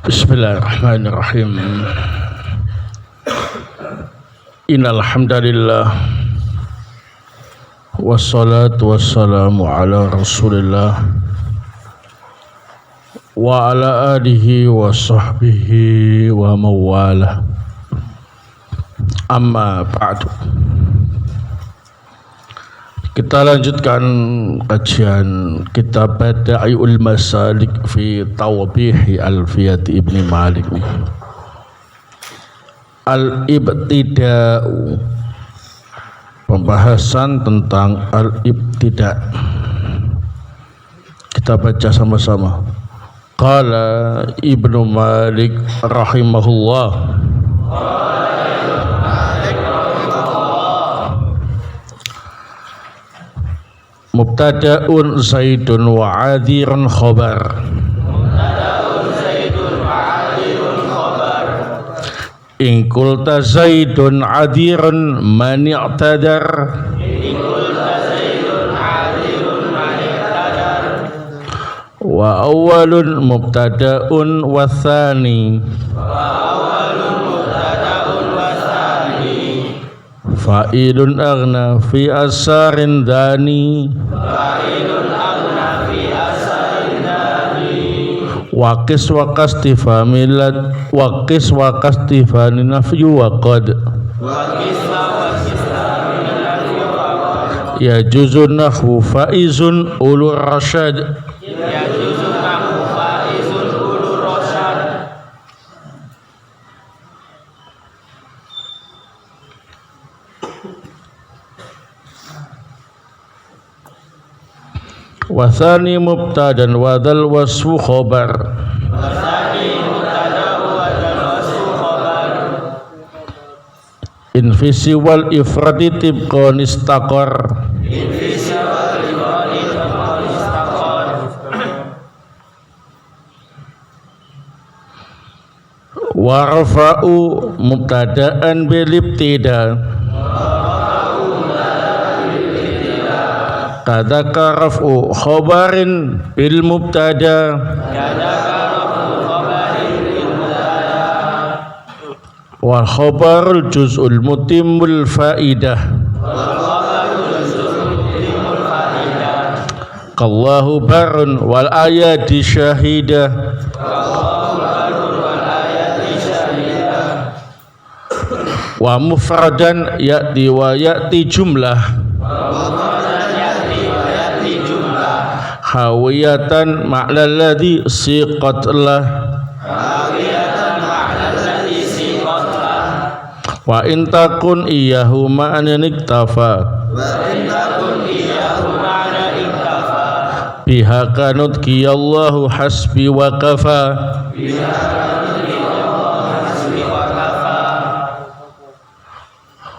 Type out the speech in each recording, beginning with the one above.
Bismillahirrahmanirrahim. Innal hamdalillah wassalatu wassalamu ala Rasulillah wa ala alihi wa sahbihi wa mawalah. Amma ba'du. Kita lanjutkan kajian kitab Bada'iul Masalik fi Tawbihi Alfiyat Ibni Malik. Al-Ibtida'u, pembahasan tentang al-ibtida'. Kita baca sama-sama. Qala Ibnu Malik rahimahullah. Mubtada'un Zaidun wa 'adhirun khabar. Mubtada'un Zaidun wa 'adhirun khabar. In qulta Zaidun 'adhirun man i'tadar. In qulta Zaidun 'adhirun man i'tadar. Wa awwalun mubtada'un wa tsani. Fa'ilun aghna fi asarin dani. Fa'ilun aghna fi asarin dani. Waqis wa kastifamilat waqis wa kastifani nafyu wa qad. Waqis wa kastifani nafyu wa qad. Ya juzun nahwu faizun ulur rasyad. Ya juzun nahwu faizun ulur rasyad. Wasani mubtadan wadal wasfu khobar. Wasani mubtada wadal wasfu khobar. Infisi wal ifradi tibqan istaqar. Infisi wal ifradi tibqan istaqar. Warfa'u mubtada'an bil ibtida. Kadaka raf'u khabarin bil mubtada. Wal khabarul juz'ul mutimmul faidah. Qallahu barun wal ayati syahidah. Wa mufradan ya'ti wa ya'ti jumlah. Hawiyatan ma'la alladhi siqat lah. Hawiyatan ma'la alladhi siqat lah. Wa in takun iyyahu ma'anan iktafa. Wa in takun iyyahu ma'anan iktafa. Biha kanut qiyallahu hasbi wa kafa. Biha kanut qiyallahu hasbi wa kafa.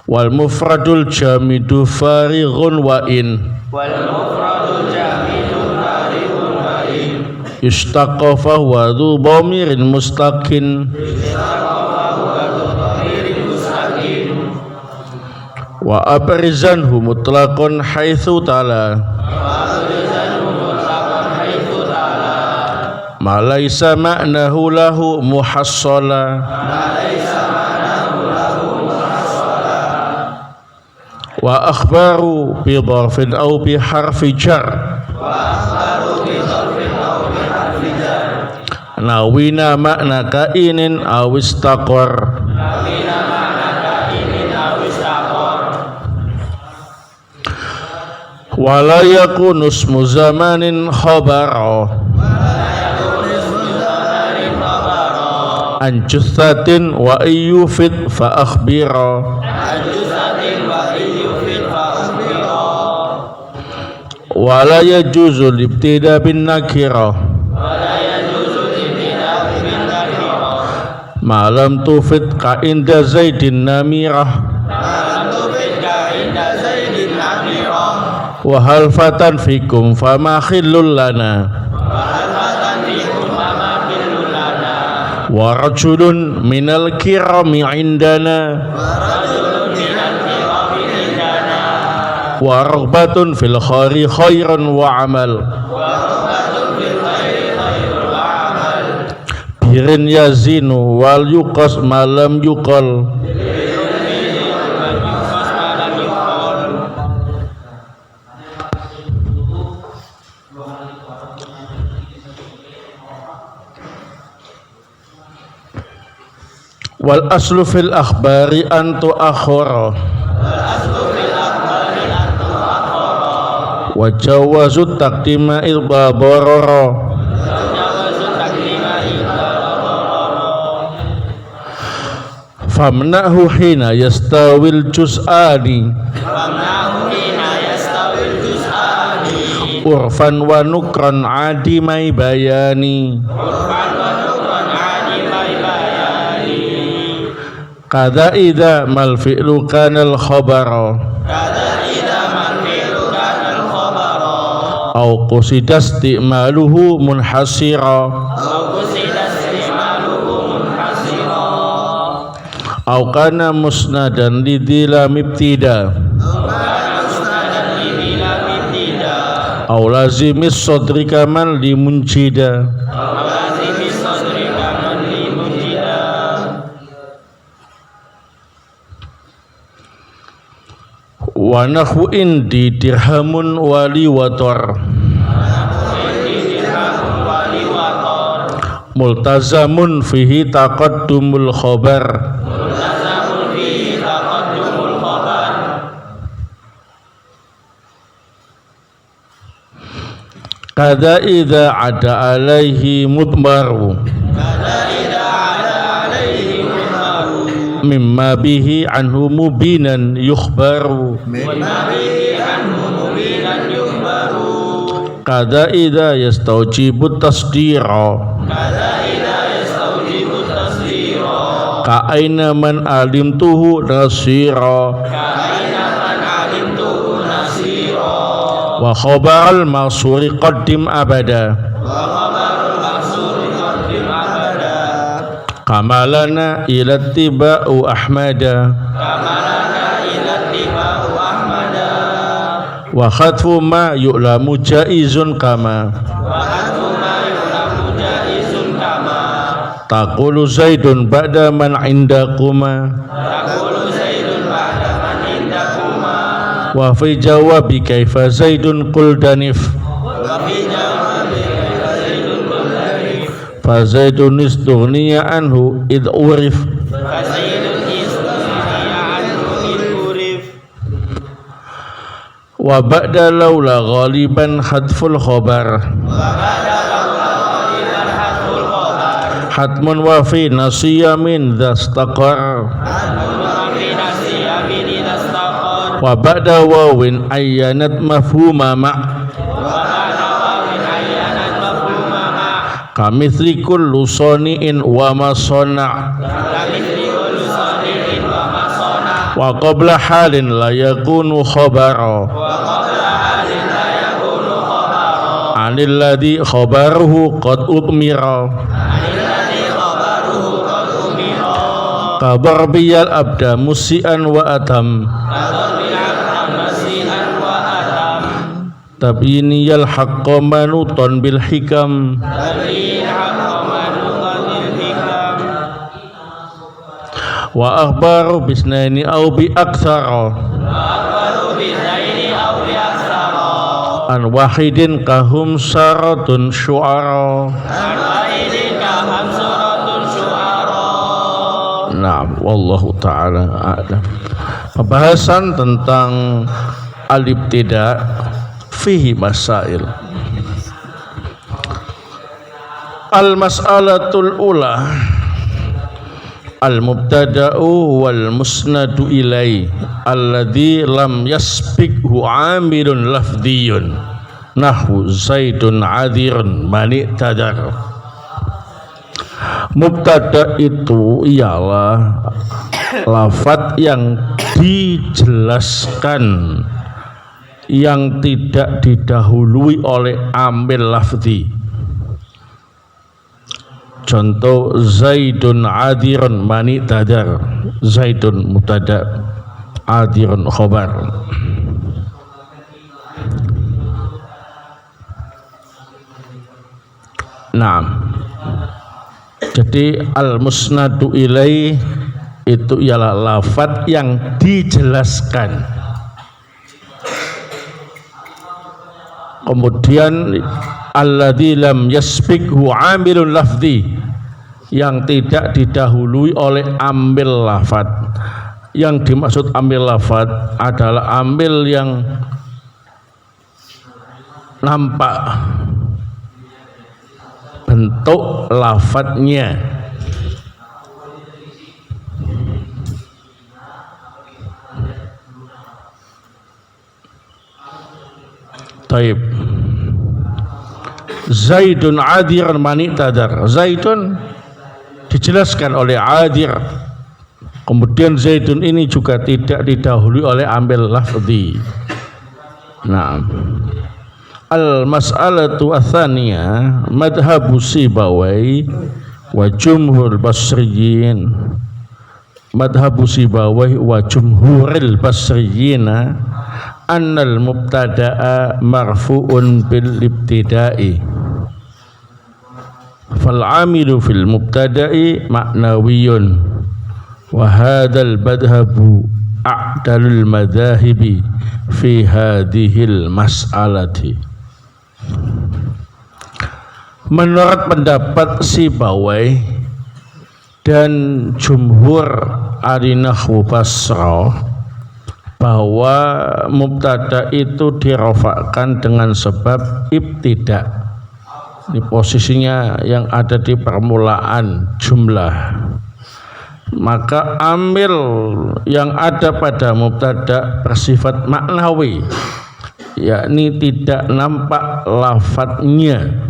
Wal mufradul jamidu farighun wa in. Wal mufradul jamidu Istaqafa wa dhu dhamirin mustaqin. Wa abrizanhu mutlaqan haitsu tala. Ma laisa ma'nahu lahu muhassala. Wa akhbaru bi dharfin aw bi harfi jar. Nawina makna kainin awistaqor. Nawina makna kainin awistaqor. Wala yakunu ismu zamanin khabara. An juthatin wa iyyufid fa akhbira. An juthatin wa iyyufid fa akhbira. Wala yajuzu libtida bin nakirah. Malam tufid ka inda Zaidin namirah. Wa hal fatan fikum fama khillul lana. Wa rajulun minal kirami indana. Wa raghbatun fil khairi khairan wa amal. bihrin yazinu wal yuqas malam yuqal. Wal aslu fil akhbari antu akhara wa jawazu taqdima ilba barara famnahu hina yastawil juz'ani urfan wa nukran adimai bayani kada idza mal fi'lu kana al khabara au qusida istimaluhu munhasira au kana musnadan lidila mibtida au lazimis sadri kaman limunjida wa nahwu indi dirhamun wali wator multazamun fihi taqaddumul khabar kada idza ada alaihi mudmaru mimma bihi anhu mubinan yukhbaru kada idza yastaujibu tasdira ka aina man alimtuhu nasira wa khabaral maksuri qaddim abada kamalana ila tiba'u ahmada wa khatfu ma yu'lamu jaizun kama taqulu zaidun ba'da man indakuma wa fi jawabi kaifa zaidun qul danif fa zaidun istughniya anhu id urif wa ba'da laula ghaliban hadful khabar hatmun wa fi nasiya min dhastaqar wa ba'da wawin ayyanat mafhuma ma' kamithli kullu soni'in wa masona' wa qabla halin la yakunu khabara anil ladhi khabaruhu qad utmira kabar biyal abda musi'an wa atam tabiniyal haqqa manuton bil hikam wa akhbaru bisnaini au bi aktsara an wahidin kahum saratun syu'ara. Nah, wallahu ta'ala a'lam. Pembahasan tentang al-ibtida fihi masail. Al-mas'alatul ula al-mubtada'u wal musnadu ilai alladhi lam yasbiqhu amilun lafdhiyun nahwu zaidun adhirun mani tadar. Mubtada itu ialah lafadz yang dijelaskan yang tidak didahului oleh amil lafzi. Contoh zaidun adirun mani tadar, zaidun mubtada, adirun khobar. Naam. Jadi al-musnadu ilaih itu ialah lafadz yang dijelaskan. Kemudian alladzi lam yasbiqhu amilun lafzi, yang tidak didahului oleh ambil lafadz. Yang dimaksud ambil lafadz adalah ambil yang nampak bentuk lafadznya. Taib. Zaidun adir mani tadar. Zaidun dijelaskan oleh adir. Kemudian Zaidun ini juga tidak didahului oleh ambil lafzi. Nah, al-mas'alatu ats-tsaniyah madhabu Sibawai wa jumhur basriyin. Madhabu Sibawai wa jumhuril basriyina annal mubtada'a marfu'un bil ibtida'i fal 'amilu fil mubtada'i ma'nawiyun wa hadzal madhabu a'dalul madhahibi fi hadhil mas'alati. Menurut pendapat Sibawai dan jumhur ahli nahwu Basra bahwa mubtada itu dirofakkan dengan sebab ibtida. Ini posisinya yang ada di permulaan jumlah. Maka amil yang ada pada mubtada bersifat maknawi, yakni tidak nampak lafadznya.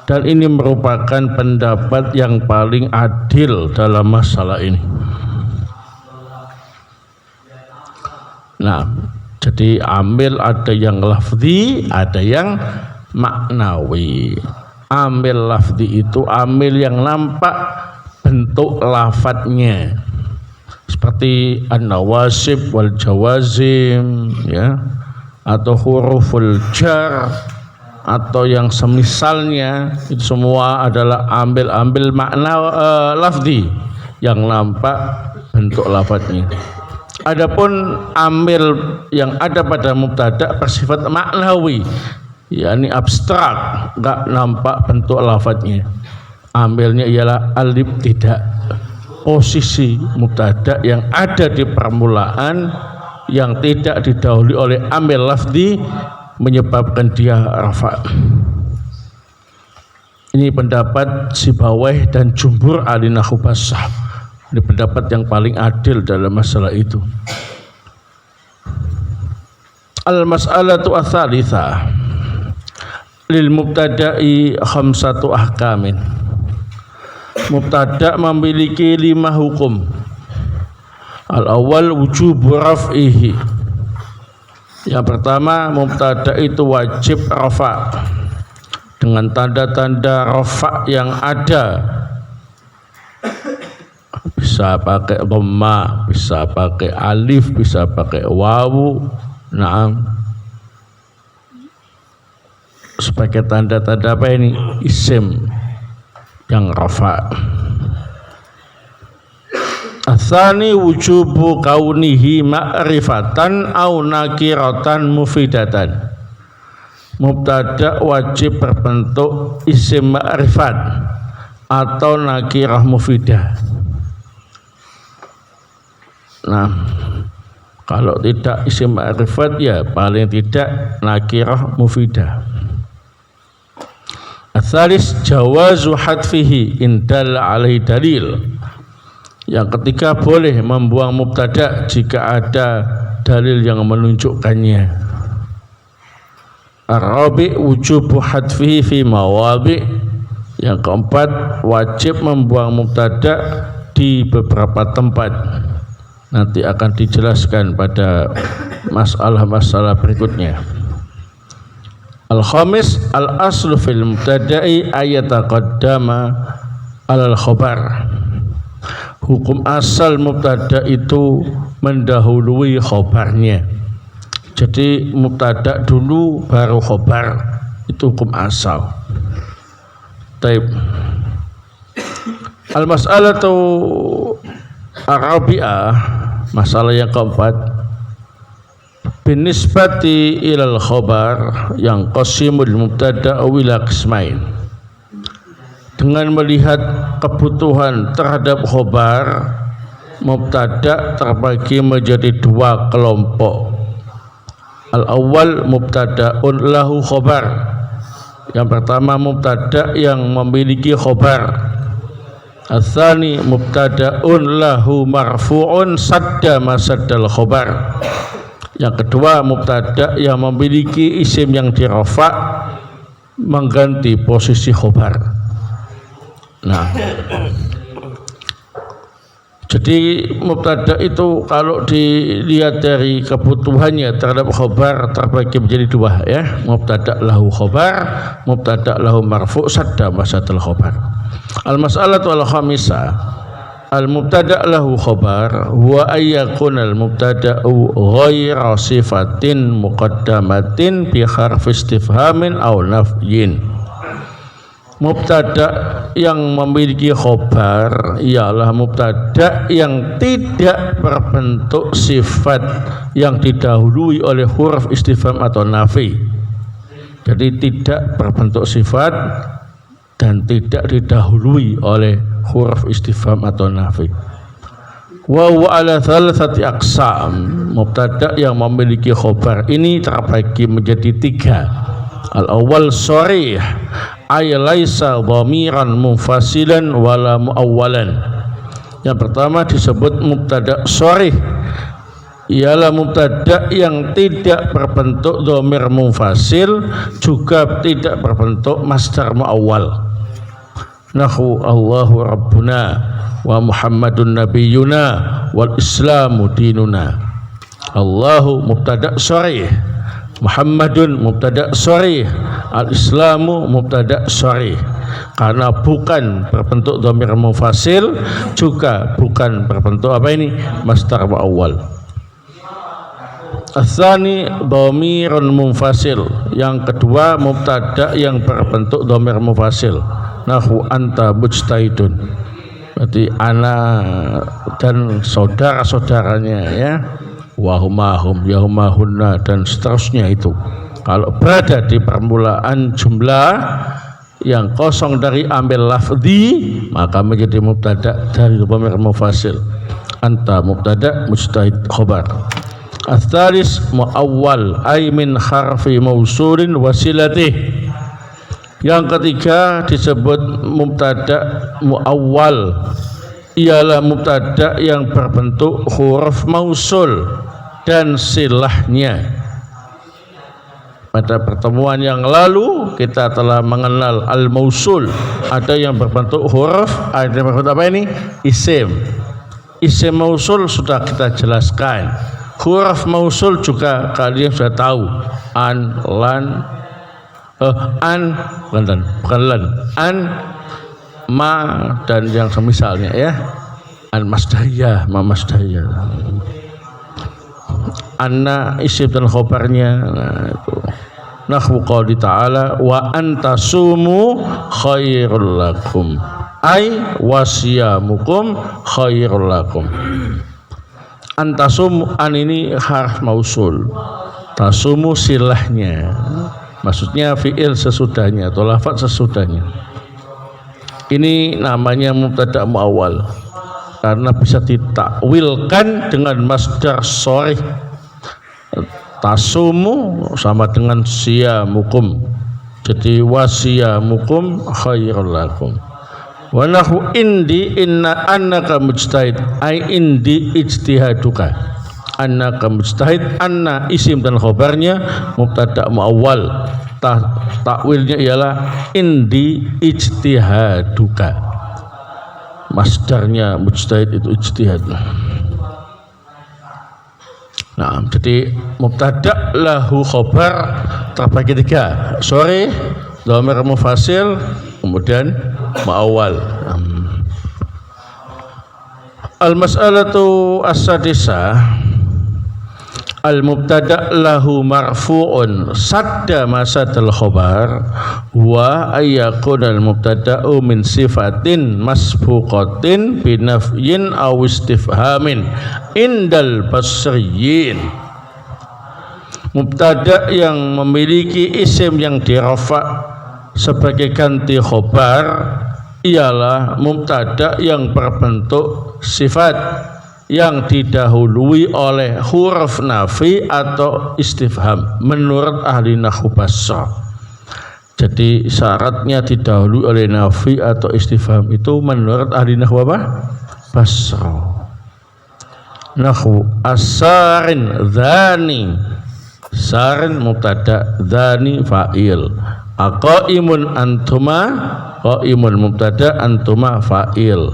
Dan ini merupakan pendapat yang paling adil dalam masalah ini. Nah, jadi ambil ada yang lafzi, ada yang maknawi. Ambil lafzi itu ambil yang nampak bentuk lafadznya, seperti an-nawasib wal jawazim, ya, atau huruful jar, atau yang semisalnya. Itu semua adalah ambil makna lafzi yang nampak bentuk lafadznya. Adapun ambil yang ada pada mubtada bersifat maknawi, yakni abstrak, enggak nampak bentuk lafadznya. Ambilnya ialah al-ibtida, posisi mubtada yang ada di permulaan yang tidak didahului oleh ambil lafzi menyebabkan dia rafa. Ini pendapat Sibawai dan jumhur ahli nahwu Basra. Ini pendapat yang paling adil dalam masalah itu. Al-mas'alatu ats-tsalitsah lil mubtada'i khamsatu ahkamin. Mubtada memiliki 5 hukum. Al-awwal wujubu raf'ihi. Yang pertama, mubtada itu wajib rafa dengan tanda-tanda rafa yang ada. Bisa pakai dhamma, bisa pakai alif, bisa pakai wawu. Naam. Sebagai tanda-tanda apa ini? Isim yang rafa. Atsani wujubu kaunihi ma'rifatan au nakiratan mufidatan. Mubtada wajib berbentuk isim ma'rifat atau nakirah mufidah. Nah, kalau tidak isim ma'rifat ya paling tidak nakirah mufidah. Ats-tsalis jawazu hadfihi indal alaihi dalil. Yang ketiga, boleh membuang mubtada jika ada dalil yang menunjukkannya. Ar-rabi' wujubu hadfihi fi mawadhi'. Yang keempat, wajib membuang mubtada di beberapa tempat. Nanti akan dijelaskan pada masalah-masalah berikutnya. Al-khamis, al-aslu fil mubtada'i ayataqaddama alal khabar. Hukum asal mubtada itu mendahului khabarnya. Jadi mubtada dulu baru khabar, itu hukum asal. Taib. Al-mas'alatu ar-rabi'ah, masalah yang keempat, binisbati ilal khobar yang qasimul mubtada' ila qismain, dengan melihat kebutuhan terhadap khobar, mubtada' terbagi menjadi dua kelompok. Al-awwal mubtada'un lahu khobar, yang pertama mubtada' yang memiliki khobar. Al-thani mubtada'un lahu marfu'un sadda masaddal khobar, yang kedua mubtada' yang memiliki isim yang dirafa' mengganti posisi khobar. Nah, jadi mubtada' itu kalau dilihat dari kebutuhannya terhadap khobar terbagi menjadi dua, ya. Mubtada' lahu khobar, mubtada' lahu marfu' sadda masaddal khobar. Al-mas'alatu al-khamisah, al-mubtada' lahu khobar huwa ayyakun al-mubtada'u ghaira sifatin muqaddamatin bi harfi istifhamin aw nafyin. Mubtada' yang memiliki khobar ialah mubtada' yang tidak berbentuk sifat yang didahului oleh huruf istifham atau nafi. Jadi tidak berbentuk sifat dan tidak didahului oleh huruf istifham atau nafi. Wa huwa ala thalathati aqsam. Mubtada' yang memiliki khobar ini terbagi menjadi tiga. Al-awwal sharih, ay laisa dhamiran munfasilan wala muawwalan. Yang pertama disebut mubtada' sharih, ialah mubtada' yang tidak berbentuk dhamir munfasil, juga tidak berbentuk masdar muawwal. Nahu Allahu Rabbuna wa Muhammadun Nabiyuna wal Islamu dinuna. Allahu mubtada' sharih, Muhammadun mubtada' sharih, al-Islamu mubtada' sharih. Karena bukan berbentuk dhamir munfasil, juga bukan berbentuk apa ini? Masdar muawwal. Ats-tsani dhamirun munfasil, yang kedua mubtada' yang berbentuk dhamir munfasil. Nahu anta mujtahidun, berarti ana dan saudara-saudaranya, ya. Wahumahum yahumahunna dan seterusnya itu. Kalau berada di permulaan jumlah yang kosong dari ambil lafzi, maka menjadi mubtada' dari dhamir munfasil. Anta mubtada', mujtahid khobar. Ats-tsalis muawwal ay min harfi mausulin wasilatih. Yang ketiga disebut mubtada' muawwal, ialah mubtada' yang berbentuk huruf mausul dan silahnya. Pada pertemuan yang lalu kita telah mengenal al-mausul, ada yang berbentuk huruf, ada yang berbentuk apa ini? Isim. Isim mausul sudah kita jelaskan. Huruf mausul juga kalian sudah tahu. An, lan, bukan lan, an, ma dan yang semisalnya, ya. An masdariyah, ma masdariyah. Anna isim dan khobarnya. Nah, itu. Nahwu qouli ta'ala wa antasumu khairul lakum, ay wasiyamukum khairul lakum. Antasum, an ini harf mausul, tasumu silahnya, maksudnya fi'il sesudahnya atau lafaz sesudahnya. Ini namanya mubtada' muawwal karena bisa ditakwilkan dengan masdar sharih. Tasumu sama dengan siyamukum, jadi wasiyamukum khairul lakum. Wa nahu indi inna annaka mujtahid, ai indi ijtihaduka. Annaka mujtahid, anna isim dan khobarnya mubtada' muawwal, takwilnya ialah indi ijtihaduka. Masdarnya mujtahid itu ijtihad. Nah, jadi mubtada' lahu khobar terbagi tiga: sharih, dhamir munfasil, kemudian muawwal. Al-mas'alatu as-sadisah, al mubtada lahu marfu'un sadda masadal khobar wa ayyakun al mubtada'u min sifatin masbuqatin binafyin aw istifhamin indal basriyin. Mubtada yang memiliki isim yang dirafa sebagai ganti khobar ialah mubtada yang berbentuk sifat yang didahului oleh huruf nafi atau istifham menurut ahli nahwu Basrah. Jadi syaratnya didahului oleh nafi atau istifham itu menurut ahli nahwu apa? Basrah. Nahwu as-sarin dzani, sarin mubtada, dzani fa'il. Aqaimun antuma, qaimun mubtada, antuma fa'il.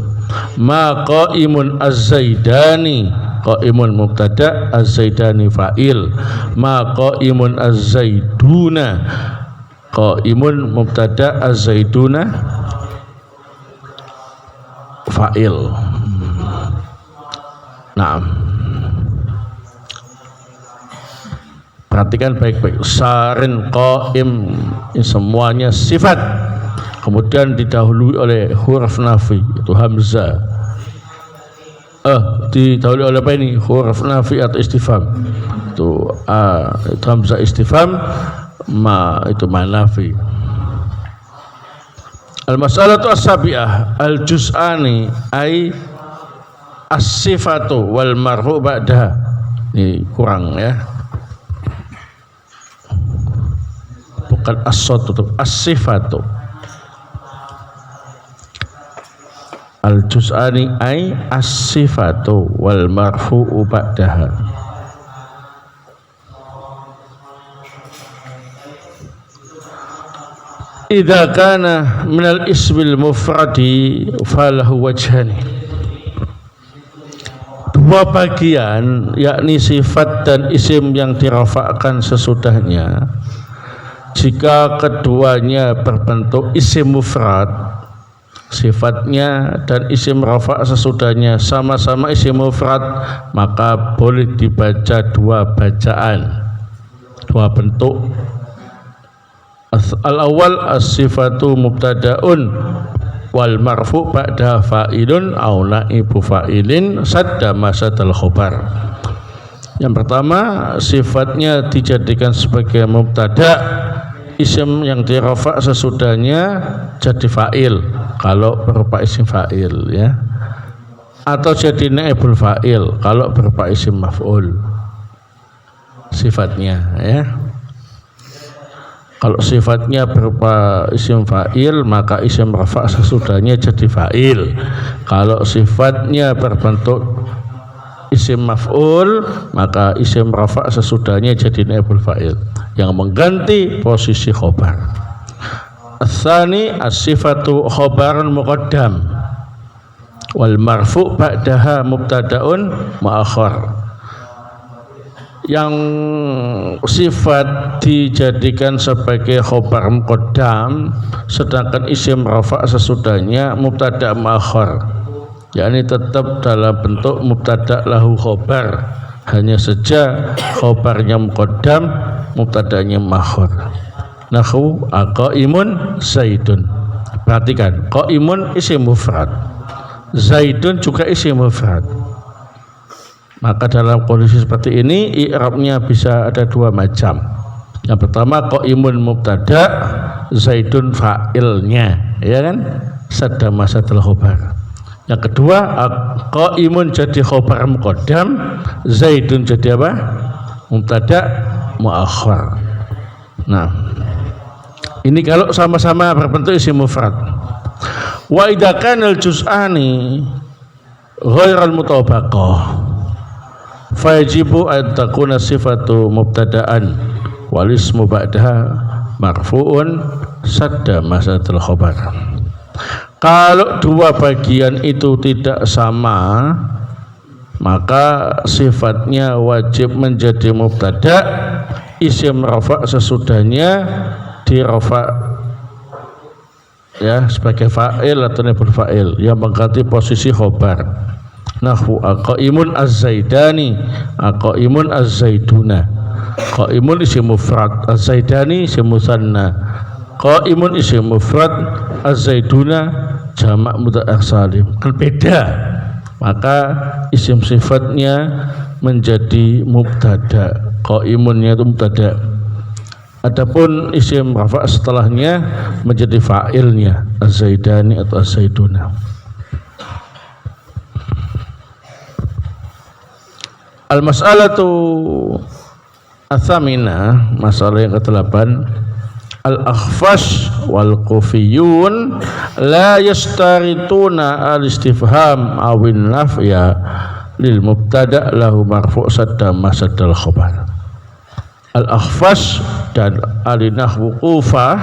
Ma qaimun az-zaidani, qaimun mubtada, az-zaidani fa'il. Ma qaimun az-zaiduna, qaimun mubtada, az-zaiduna fa'il. Naam. Perhatikan baik-baik. Sarin, qaim, semuanya sifat. Kemudian didahului oleh huruf nafi, itu hamzah. Didahului oleh apa ini? Huruf nafi atau istifham. Itu hamzah istifham, ma itu manafi. Al-mas'alatu as-sabi'ah al-juz'ani ay as-sifatu wal marfu ba'daha. Ini kurang ya. Bukan as-sifatu, as-sifatu. Al-juz'ani ay as-sifatu wal marfu'u ba'daha. Idza kana minal ismil mufradi falahu wajhani. Dua bagian, yakni sifat dan isim yang dirafa'kan sesudahnya. Jika keduanya berbentuk isim mufrad, sifatnya dan isim rafa' sesudahnya sama-sama isim mufrad, maka boleh dibaca dua bacaan, dua bentuk. Al-awwal as-sifatu mubtada'un wal marfu' ba'da fa'ilun aw na'ibu fa'ilin sadda masadal khobar. Yang pertama, sifatnya dijadikan sebagai mubtada, isim yang dirafa' sesudahnya jadi fa'il kalau berupa isim fa'il ya, atau jadi naibul fa'il kalau berupa isim maf'ul sifatnya ya. Kalau sifatnya berupa isim fa'il maka isim rafa' sesudahnya jadi fa'il. Kalau sifatnya berbentuk isim maf'ul maka isim rafa' sesudahnya jadi naibul fa'il yang mengganti posisi khobar. Ats-tsani as-sifatu khobarun muqaddam wal marfu' ba'daha mubtada'un mu'akhkhar. Yang sifat dijadikan sebagai khobar muqaddam sedangkan isim rafa' sesudahnya mubtada' mu'akhkhar, yakni tetap dalam bentuk mubtada' lahu khobar, hanya saja khobarnya muqaddam, mubtada'nya mu'akhkhar. Nahwu aqaimun zaidun. Perhatikan, qaimun isim mufrad, zaidun juga isim mufrad. Maka dalam kondisi seperti ini i'rabnya bisa ada dua macam. Yang pertama qaimun mubtada, zaidun fa'ilnya, ya kan? Sadda masadal khobar. Yang kedua qaimun jadi khobar muqaddam, zaidun jadi apa? Mubtada mu'akhkhar. Nah, ini kalau sama-sama berbentuk isim mufrad. Wa idza kana al-juz'ani ghairal mutabaqah fajibu an takuna sifatu mubtada'an wal ismu ba'daha marfu'un sadda masadal khobar. Kalau dua bagian itu tidak sama, maka sifatnya wajib menjadi mubtada', isim rafa' sesudahnya dirafa' ya sebagai fa'il atau naibul fa'il yang mengganti posisi khobar. Nahwu aqaimun az-zaidani, aqaimun az-zaiduna. Qaimun isim mufrad, az-zaidani isim musanna. Qaimun isim mufrad, az-zaiduna jamak mudzakkar salim. Kan beda. Maka isim sifatnya menjadi mubtada. Qaimunnya itu mubtada. Adapun isim rafa' setelahnya menjadi fa'ilnya, az-zaidani atau az-zaiduna. Al-mas'alatu Athamina, masalah yang ke-8, Al-Akhfash wal Kufiyun la yastarituna al-istifham awin nafya lil mubtada' lahu marfu' sadda masadal khobar. Al-Akhfash dan ahli nahwu Kufah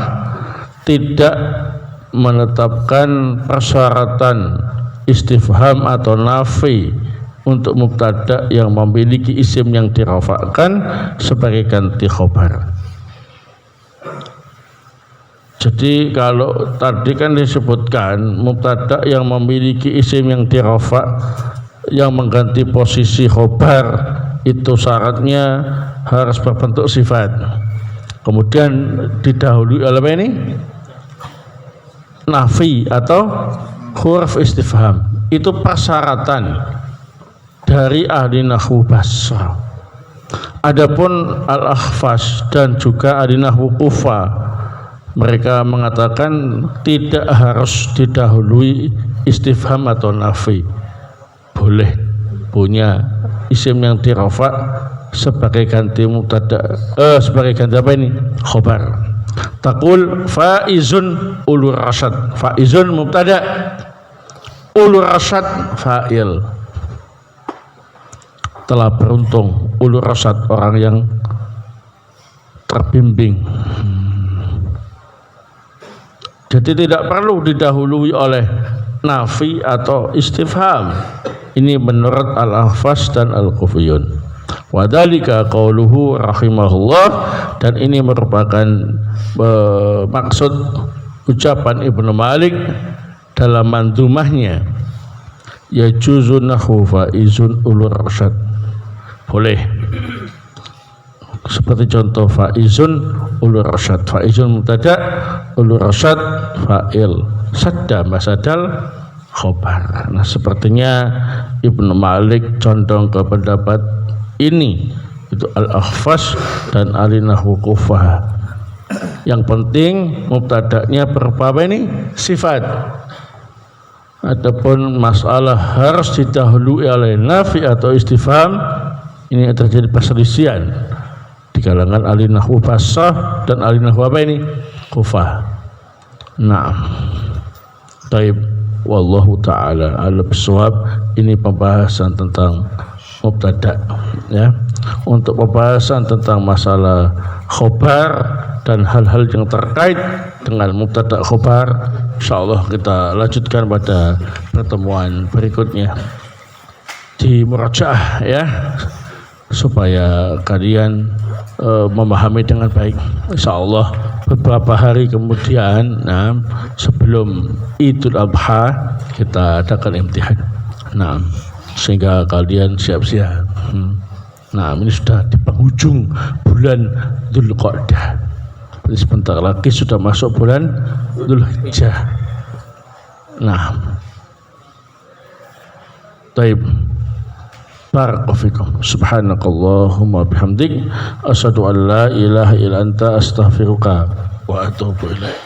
tidak menetapkan persyaratan istifham atau nafi untuk mubtada yang memiliki isim yang dirafa'kan sebagai ganti khobar. Jadi kalau tadi kan disebutkan mubtada yang memiliki isim yang dirafa' yang mengganti posisi khobar itu syaratnya harus berbentuk sifat. Kemudian didahului oleh apa ini? Nafi atau huruf istifham. Itu persyaratan dari ahli nahwu Basra. Adapun Al-Akhfash dan juga ahli nahwu Kufah, mereka mengatakan tidak harus didahului istifham atau nafi. Boleh punya isim yang dirafa' sebagai ganti mubtada, sebagai ganti apa ini? Khobar. Taqul faizun ulur rasyad. Faizun mubtada, ulur rasyad fa'il. Telah beruntung ulur rasyad, orang yang terbimbing. Jadi tidak perlu didahului oleh nafi atau istifham. Ini menurut Al-Akhfash dan Al-Kufiyun. Wa dzalika qauluhu rahimahullah, dan ini merupakan maksud ucapan Ibnu Malik dalam mandumahnya, yajuzu nahwu faizun ulur rasyad. Boleh seperti contoh faizun ulur rasyad, faizun mubtada, ulur rasyad fa'il, sadda masadal khobar. Nah, sepertinya Ibnu Malik condong ke pendapat ini, itu Al-Akhfash dan ahli nahwu Kufah. Yang penting mubtada'nya berupa apa ini? Sifat. Adapun masalah harus didahului oleh nafi atau istifham, ini terjadi perselisihan di kalangan ahli nahwu Basrah dan ahli nahwu apa ini? Kufah. Nah, taib, wallahu ta'ala a'lam bishawab. Ini pembahasan tentang mubtada, ya. Untuk pembahasan tentang masalah khobar dan hal-hal yang terkait dengan mubtada khobar, insyaallah kita lanjutkan pada pertemuan berikutnya di murajaah, ya, supaya kalian memahami dengan baik. Insyaallah beberapa hari kemudian, nah, sebelum Idul Adha kita adakan imtihan. Nah, sehingga kalian siap-siap. Nah, ini sudah di penghujung bulan Dzulqa'dah. Jadi sebentar lagi sudah masuk bulan Dzulhijjah. Nah, taib. Barakallahu fikum. Subhanakallahumma bihamdik asyhadu an la ilaha illa anta astaghfiruka wa atubu ilaik.